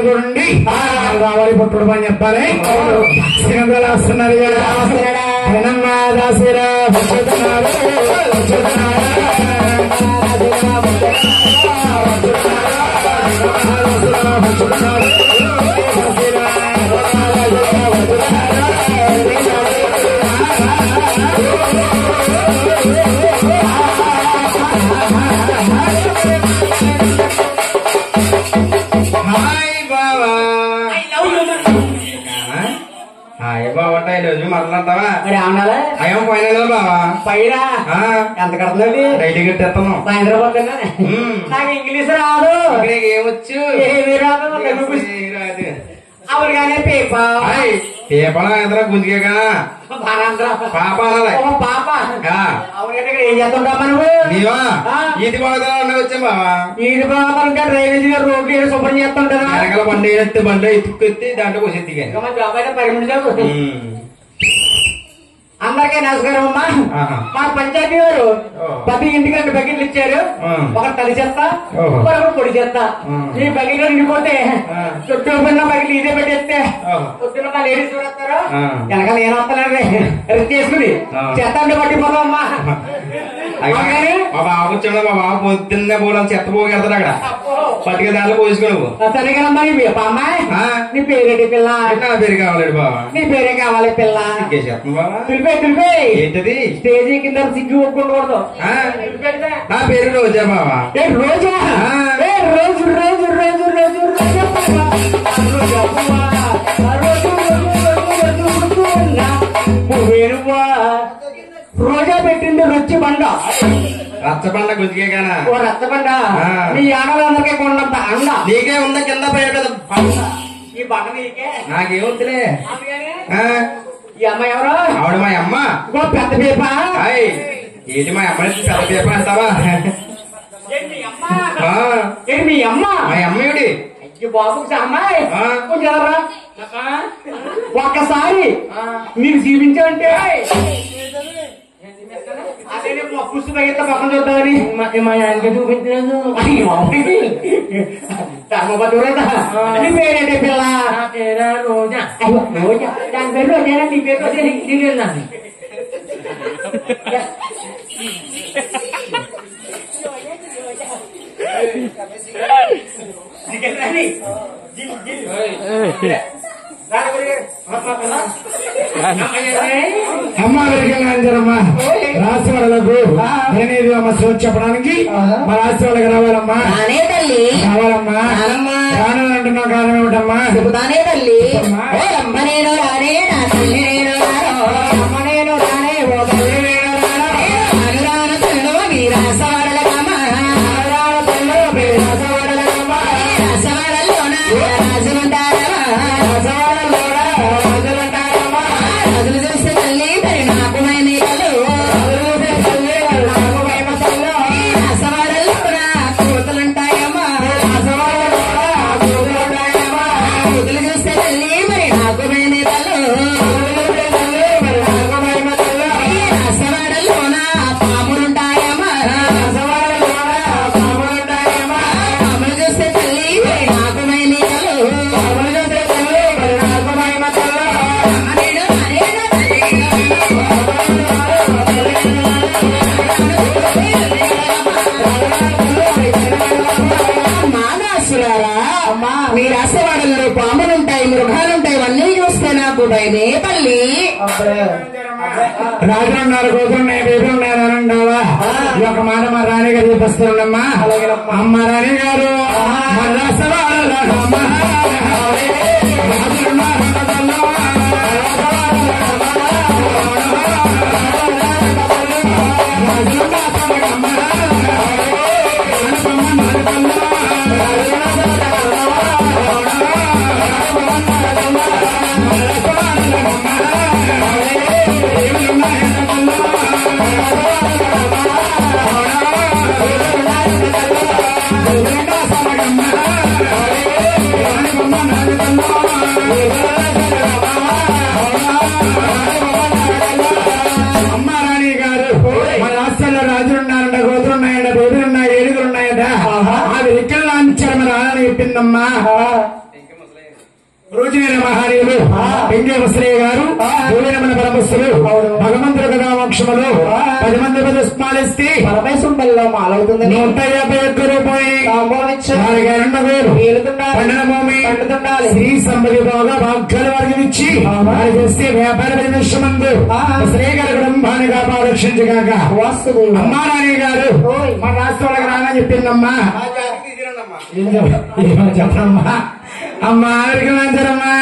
చూడండి రావాలి పుట్టుడు పని చెప్పాలి శ్రీగంధాలు వస్తున్నారు దాసిరా మాట్లాడతావా అయ్యో పైన బావా పైన ఎంత కడుతుంది రైలు కట్టేస్తాను హైదరాబాద్ నాకు ఇంగ్లీష్ రాదు ఏమొచ్చు ఏమి రాదు అవును కానీ పేపర్ ఎదరా గుంజుకేగా పాప పాప ఏం చేస్తుంటామా నువ్వు నీవా ఈది బాగా వచ్చా బావా ఈది బాగా రైలు రోడ్లు శుభ్రం చేస్తుంటారా వెనకాల బండి బండి ఎత్తుకెత్తి దాంట్లో వచ్చేది పరిమితి అందరికీ నమస్కారం అమ్మా మా పంచాయతీ వారు ప్రతి ఇంటికి 2 బకెట్లు ఇచ్చారు ఒకటి తడి చెత్త ఒకటి పొడి చెత్త ఈ బకెట్లో నిండిపోతే చుట్టూ పిన్న బకెట్లు ఇదే పెట్టేస్తే పొద్దున్న మా లేడీస్ కూడా వస్తారు వెనకాల ఏం వస్తానండి రెస్ట్ చేసుకుని చెత్త అంటే పట్టిపోతాం అమ్మా మా బాబు వచ్చాడు మా బాబు పొద్దున్నే పోవడం చెత్త పోగెడతాడు అక్కడ పట్టుక దాంట్లో పోసుకోవు సరిగా అమ్మాయి నీ పేరేంటి పిల్ల నా పేరు కావాలి బాబా నీ పేరే కావాలి పిల్ల పిలిపే ఏంటది స్టేజీ కింద సిగ్గు ఒప్పుకోకూడదు నా పేరు రోజా బాబా రోజా రోజు రోజు రోజు రోజు రోజా పెట్టింది రొచ్చి బండ రచ్చబండ గుంజుకేగానా ఓ రచ్చబండ మీ ఆడవాళ్ళందరికీ కొండంత అండ నీకే ఉందా కింద ఈ బండ నీకే నాకేముందిలే ఈ అమ్మాయి ఎవరు ఆవిడ మా అమ్మ పెద్ద పేప ఏంటి మా అమ్మాయి పెద్ద పేప అంటావా ఏంటి మీ అమ్మ మా అమ్మాయి బాబు అమ్మాయి కొంచెం ఒక్కసారి మీరు జీవించాలంటే అదే పుస్తకం అయితే పక్కన చూద్దామని మా ఆయనకి చూపించలేదు నీ పేరేంటి పిల్ల రోజా రోజా దాని పేరు రోజా నీ పేరు వచ్చే నీకు అమ్మా వెరికమ్మా రాసి వాళ్ళకు నేనేది అమ్మ సోచ్ చెప్పడానికి మా రాసి వాళ్ళకి రావాలమ్మా రావాలమ్మా రానంటున్నా కారణం ఏమిటమ్మా చెబుతానే తల్లి అమ్మ నేను రానే నా తల్లి నేను అమ్మ నేను రానే ఓ తల్లి నేను రాను తల్లు మీ రాసవాడలకమ్మ మీ రాసవాడలకమ్మ రాసవాడల్లోన రాజులుంటారమ్మా రాజులు చూస్తే తల్లి మరి నాకు మైనీకలు రాసవాడల్లోనా కూతులుంటాయమ్మా కూతులు చూస్తే తల్లి మరి నాకు మైనీకలు రాసవాడల్లోనా పాములుంటాయమ్మా పాములు చూస్తే తల్లి మరి నాకు మైనీకలు మీ రాసేవాడలో పాములుంటాయి మృగాలుంటాయి ఇవన్నీ చూస్తే నాకు భయమే తల్లి రాజులున్నారు కూతురున్నాయి బేబీలున్నారు అనంటావా ఈ ఒక మాట మా రాణి గారు చూపిస్తున్నామ్మా అమ్మ రాణి గారు మా రాసేవాడలో రాజులున్నారు అమ్మారాణి గారు మన రాష్ట్రంలో రాజులున్నారంట, గోతులున్నాయంట, బోధులున్నాయి, ఏడుగులున్నాయట. అది ఇక్కడ లాంచారు మన ఆనని చెప్పిందమ్మా. రోజునైన మహానీయులు వెంకయ్య ముసలయ్య గారు, మన పరమస్తులు భగవంతుడు కదా మోక్షములు 10 మంది పుష్పాలిస్తే 40 సుంబల్లో మాలవుతుంది. 151 రూపాయలు పండిన భూమి శ్రీ సంపది బాగా భాగ్యాలు వారికి ఇచ్చి వారికి ఇస్తే వ్యాపార పరిదర్శమందు ముసలయ్య గారు బ్రహ్మాన్ని కాపారక్షించగాక. అమ్మారాణి గారు మన రాష్ట్రాలకు రానని చెప్పిందమ్మా. చెప్పమ్మా అమ్మా ఆవిరికమంటారమ్మా.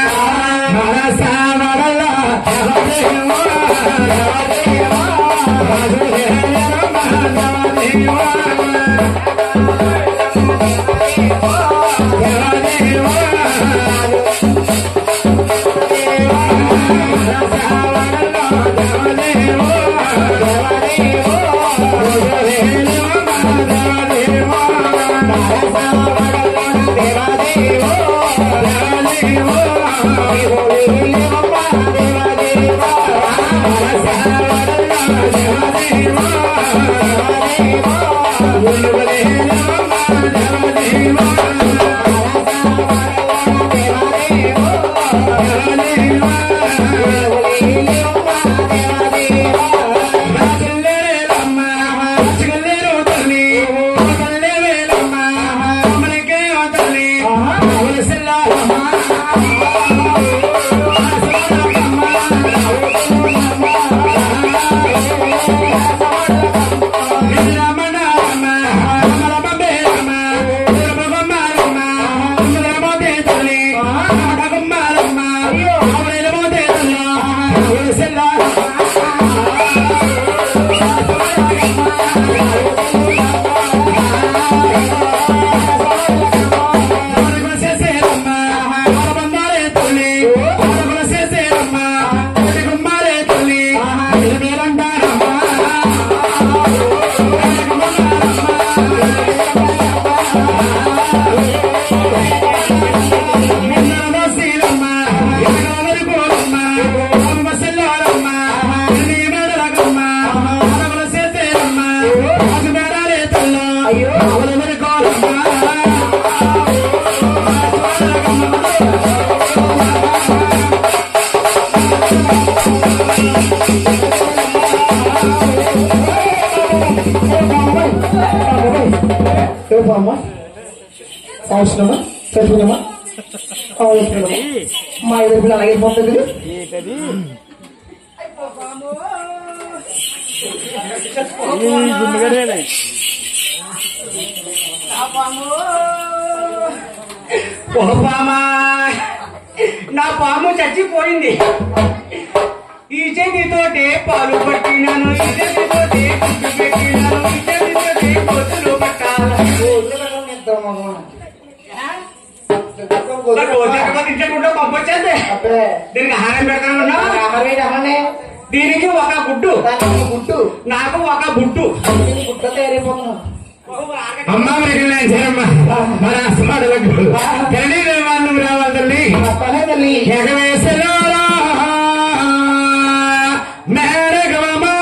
అవసరమా చదువునమ్మా మా ఎదురు అలాగే పోతుంది. నా పాము చచ్చిపోయింది. ఈ చేతితోటే పాలు పట్టినాను, ఈ చేతితోటే గుడ్డు పెట్టినాను, ఈ చేతితోటే గొడ్డులు పట్టాలి. పంపొచ్చేది దీనికి ఆహారం పెడతాను. దీనికి ఒక గుడ్డు, నాకు ఒక గుడ్డు. అమ్మా మన హాస్పిటల్కు నువ్వు రావాలి తల్లి. ఎగవేసలో మేడగమా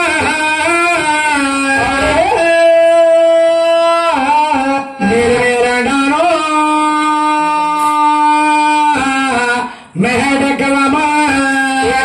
నేరాడానో మేడగమా Yeah.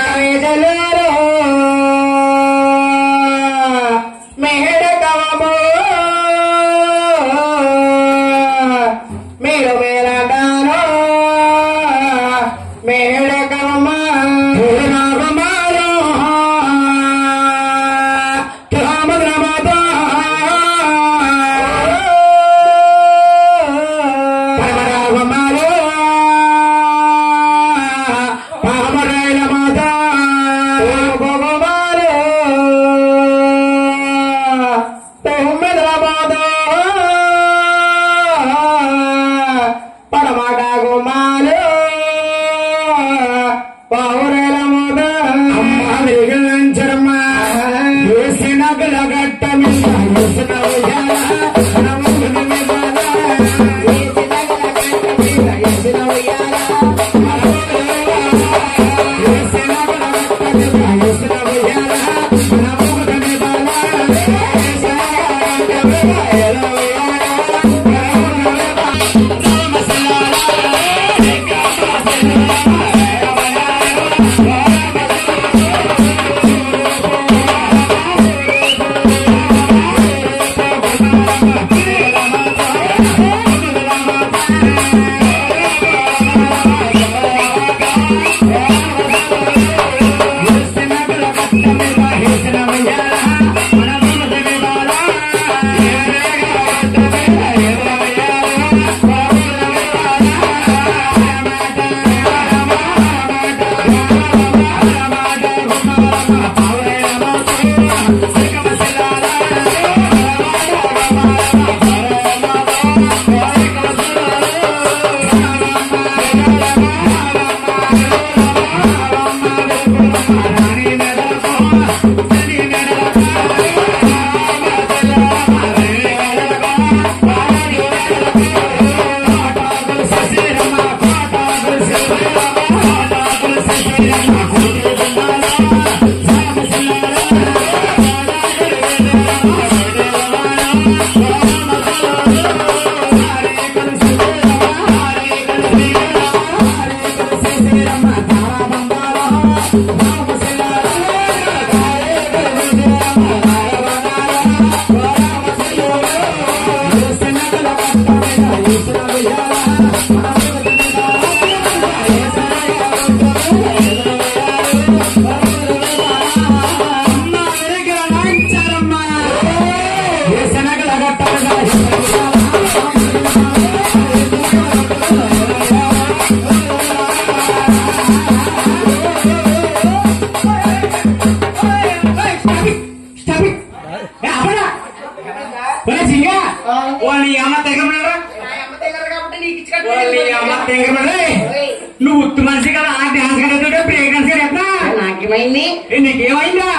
నువ్వు ఉత్తు మనిషి కదా ఆ డాన్స్ కదా బ్రేక్ డాన్స్ కదా నాకేమైంది నీకేమైందా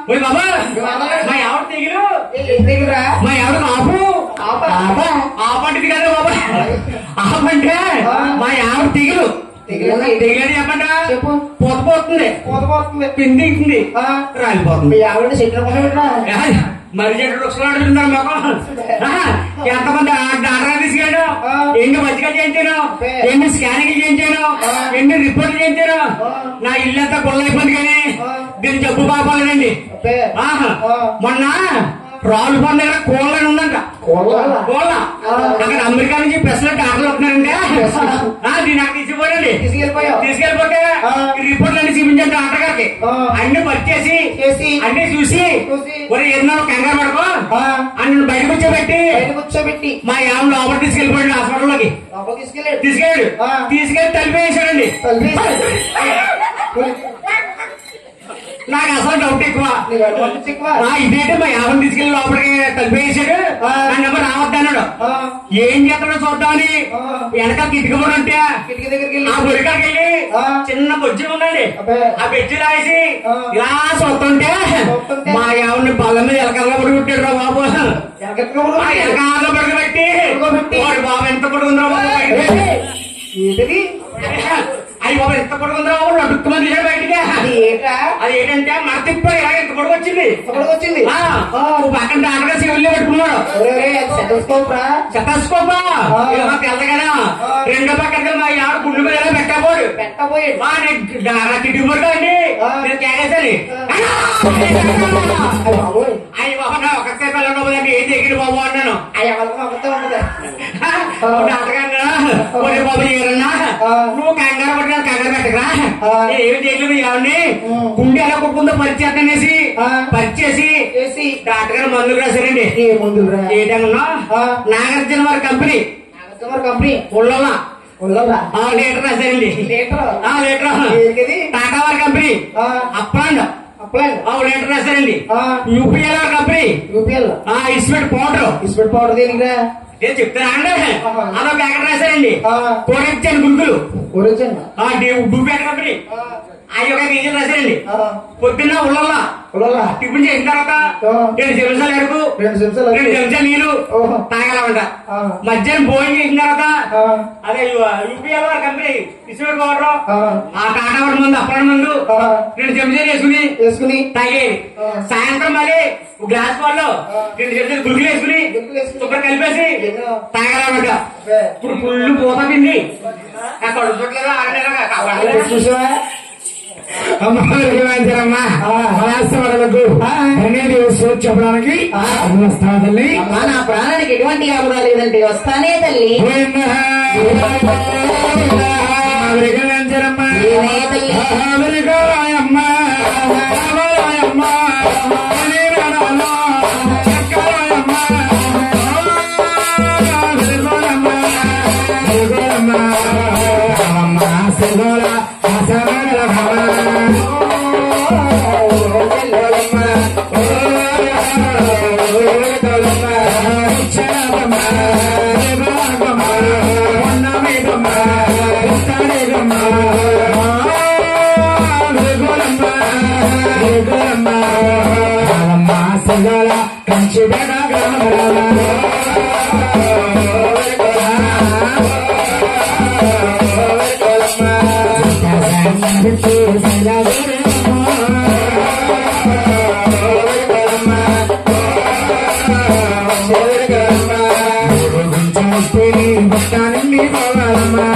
ఓయ్ బాబా మా ఎవరు తెగిరా మా ఎవరు ఆపంటిది కదా బాబా ఆపంటే మా ఎవరు తెగిలు తెగిలని చెప్పండి పోతుంది పిండిస్తుంది రాలిపోతుంది మరి చెట్లు వస్తున్నాడు మాకు ఎంతమంది డాక్టర్ తీసుకెళ్ళాడు ఎన్ని మజ్జిగలు చేయించాను ఎన్ని స్కానింగ్ చేయించాను ఎన్ని రిపోర్ట్లు చేయించాను నా ఇల్లు అంతా గొల్లైపోయింది కానీ దీని జబ్బు పాపాలేనండి మొన్న రాళ్ళు పొంద దగ్గర కోళ్ళని ఉందంట కోళ్ళ అక్కడ అమెరికా నుంచి స్పెషల్ డాక్టర్లు వస్తున్నారంటే దీన్ని అక్కడ తీసుకుపోయండి తీసుకెళ్ళిపోతే రిపోర్ట్లు అన్ని చూపించాను డాక్టర్ గారికి అన్ని పరిచేసి అన్ని చూసి ఎన్నో కంగారు పడుకో అన్ని బయట కూర్చోబెట్టి మా యామ్ లోపల తీసుకెళ్ళిపోయాడు హాస్పిటల్లోకి తీసుకెళ్ళి తలిపేసాడండి నాకు అసలు డౌట్ ఎక్కువ ఇదేంటే మా యాభై తీసుకెళ్లి లోపలికి తలిపేసాడు నన్ను రావద్దన్నాడు ఏం చేస్తాడో చూద్దామని వెనక కిటికబడి ఉంటే ఆ బొరికాడికి వెళ్ళి చిన్న బొజ్జి ఉందండి ఆ బెజ్జి రాసి ఇలా చూస్తుంటే మా యావని బల్ల మీద ఎలకల్లా పడుకుంటాడు రా బాబు ఎలకాల్లో పడుకోబెట్టి వాడు బాబు ఎంత పడుకుందా బాబు అయ్యి బాబు ఎంత పడుకుందా బాబు అడుక్కుమంది బయటికి అది ఏంటంటే మన తిప్ప ఇలా ఎంత పడుకొచ్చింది పక్కన డాక్టర్ సివిల్ పెట్టుకున్నాడు చెత్తస్కోపా తెల్లగానే రెండో పక్కన మా ఆవిడ గుండు మీద ఎలా పెట్టబోడు కిటికీ పడుకో అండి నేను కేకేసాను అయ్యి బాబు నా ఒకసారి వెళ్ళండి ఏం దగ్గర బాబు అన్నాను డాక్టర్ గారు బాబు ఏరన్నా నువ్వు కంగారు పడి కంగారు పెట్టకరా ఏమి చేయలేదు ఆవిడని గుండె ఎలా కొట్టుకుందో పరిచేసి పరిచేసి డాక్టర్ గారు మందులు రాశారండి ఏంటన్నా నాగార్జున వారి కంపెనీ ఉళ్ళ లీటర్ రాశారండి లీటర్ టాటా వారి కంపెనీ అప్లాండ్ లీటర్ రాశారండి యూపీఎల్ వారి కంపెనీ ఇస్పెట్ పౌడర్ దేనికిరా నేను చెప్తారా అండి అదో ప్యాకెట్ రాశారండి కోరించాను గుంకులు డూపేట కంపెనీ అవి ఒక బీజం రాశారండి. పొద్దున్న ఉళ్ళల్లా టిఫిన్ చేసిన తర్వాత 2 చెంచాలు ఎరుపు 2 చెంచాలు నీళ్లు తాగాలంట. మధ్యాహ్నం భోజనం చేసిన తర్వాత అదే యూపీఎల్ కంపెనీ ఇసుడు పౌడర్ ఆ టాటా వాడి ముందు అప్పటి ముందు 2 చెంచాలు వేసుకుని తాగేది. సాయంత్రం మళ్ళీ గ్లాస్ పాల్లో 2 చెంచాలు గుడ్లు వేసుకుని శుభ్రం కలిపేసి తాగాలన్నమాట. ఇప్పుడు ఫుల్ పోతుంది అక్కడ అమ్మా చెప్పడానికి వస్తా తల్లి. నా ప్రాణానికి ఎటువంటి ఆపద లేదంటే వస్తానే తల్లి. కంచి భక్తాన్ని పోవాలమ్మా.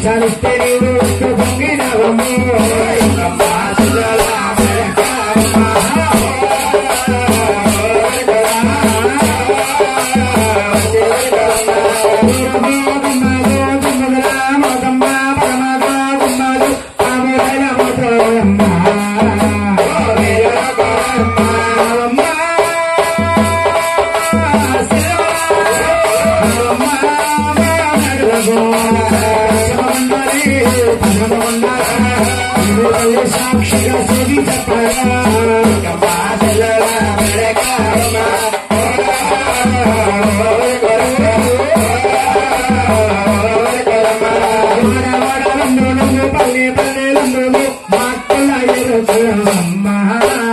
చలిస్తే నీవు పొంగినవము సాక్షిగా సరి పల్లె పల్లెలందు మాటల పల్లె పల్లెలందు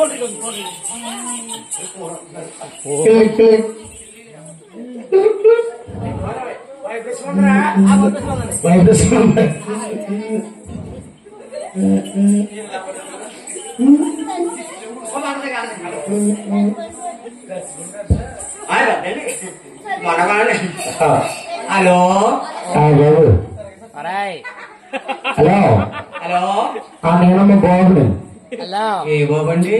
హలో బాబు హలో హలో నేనమ్మ బాబుని ఏ బాబండి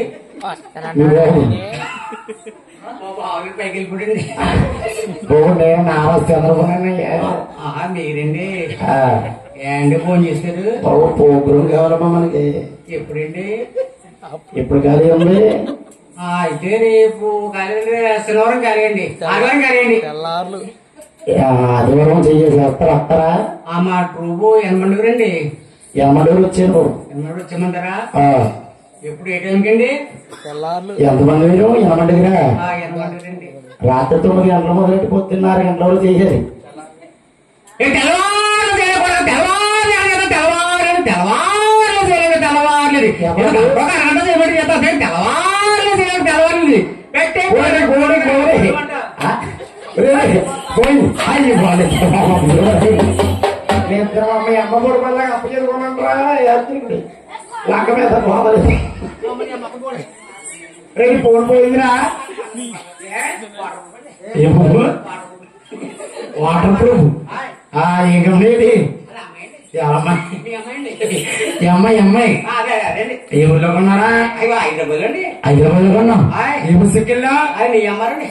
మీ బాబు పైకి వెళ్ళిపోయింది. బాబు నేను నారాజు చంద్రబాబు మీరండి ఏంటి ఫోన్ చేశారు? బాబు ప్రోగ్రాం కావాలమ్మా మనకి ఎప్పుడండి? ఎప్పుడు ఖాళీ ఉంది? అయితే రేపు కాలేదండి, శనివారం కాలేయండి, ఆదివారం కాలేయండి. ఆదివారం చేస్తారా వస్తారా? మా ట్రూపు ఎనమండుగురండి. ఎనమండుగురు వచ్చారు బాబు. ఎనమండు వచ్చేయమంటారా? ఎప్పుడు ఏ టైంకి అండి? ఎంతమంది మీరు ఎనమండుగురా? ఎనమండుగురండి. రాత్రి 9 గంటల మొదలెట్టి పొద్దున్న 6 గంటల వరకు చేసేది. మీ అమ్మ కూడా మళ్ళీ అప్పు చదువుకోమంటారా? లంక మీద పోవాలి. రేపు ఫోన్ పోయిందిరా? ఏమో వాటర్ ప్రూఫ్ ఏకండి. అమ్మాయి ఏ ఊళ్ళో కొన్నారా? హైదరాబాద్ అండి. హైదరాబాద్ లో కొన్నాం. ఏ పుస్తకెళ్ళా? నీ అమ్మారండి.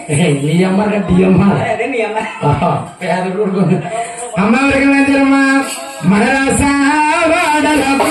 నీ అమ్మారు కదా డిఎమ్మార్ నీ అమ్మారు పేద కొడుకు. అమ్మ ఎవరికమ్మా మన రాసా వాడలమ్మా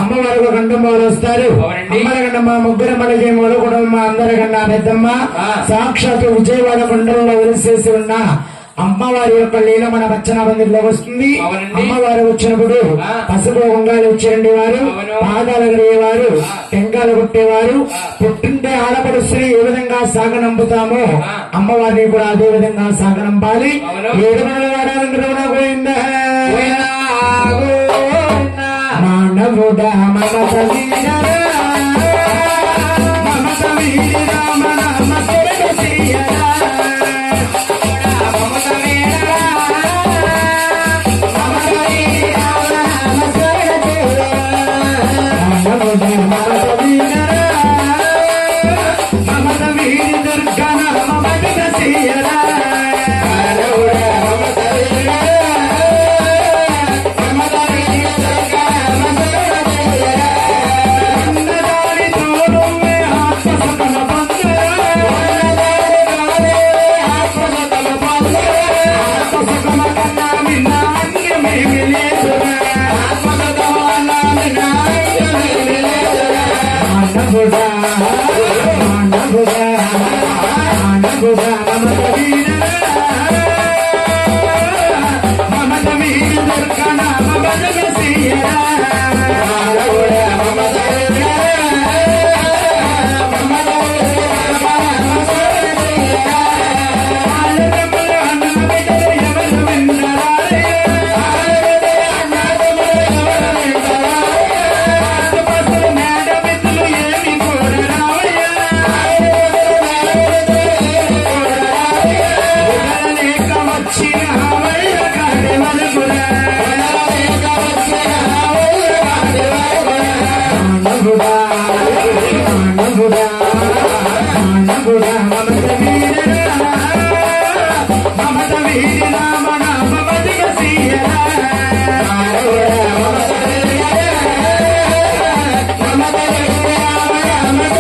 అమ్మవారు గంటమ్మలు వస్తారు. అమ్మల గంటమ్మ ముగ్గురమ్మల జయములు కుటుంబ అందరి కన్నా పెద్దమ్మ సాక్షాత్ విజయవాడ మండలంలో వెలిసేసి ఉన్న అమ్మవారి యొక్క లీల మన రచన మందిర్లో వస్తుంది. అమ్మవారు వచ్చినప్పుడు పసుపు ఉంగాలు వచ్చేయండి వారు, పాదాలు గడిగేవారు, టెంకాలు కొట్టేవారు, పుట్టింటే ఆడపడుస్తుని ఏ విధంగా సాగనంపుతామో అమ్మవారిని కూడా అదే విధంగా సాగనంపాలి. 7 నెలల వాడాలంటే పోయిందా మానవుడా మమత వీరరా మమత వీరా మన మమత శ్రీయరా మమత వీరరా మమత వీరా మమత శ్రీయరా మానవుడా మమత వీరరా మమత వీర దుర్గన మమత శ్రీయరా మానవుడా మమత వీరరా మమత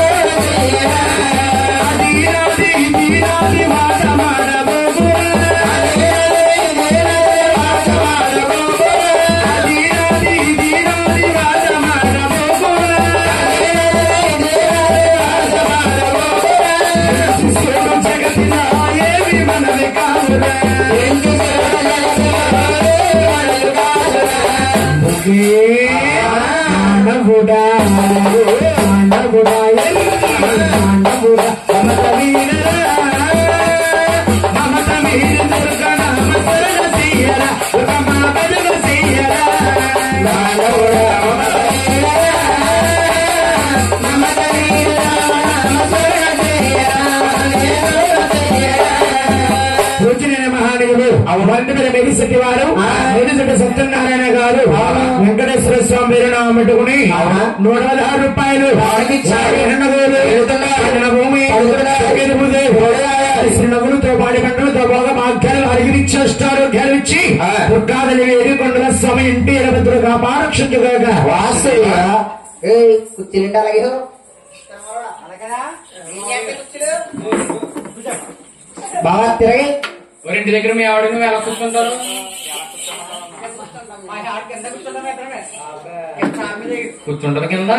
చేసి మానవుడా మానవుడా మానవుడా మమత వీరరా మమత వీర దుర్గనామకరణ చెయ్యరా ఒక మాటలు చెయ్యరా మానవుడా మమత వీరరా నామకరణ చెయ్యరా మహానీయులు మంత్రి మెరిసెట్టి వారు మెరిసెట్టి సత్యనారాయణ గారు వెంకటేశ్వర స్వామి పేరు నామం పెట్టుకుని 116 రూపాయలు భూమి నవ్వులతో పాడి పంటలతో బాగా మాధ్యాలు అరిగిరిచ్చేస్తారు గెలిచి పుట్టాదని వేడుకొండల స్వామి ఇంటి ఎడబెద్దులు కాపారక్షించుగాక బాగా తిరగి ఇంటి దగ్గర మీ ఆవిడ నువ్వు ఎలా కూర్చుంటారు కూర్చుంటారు కింద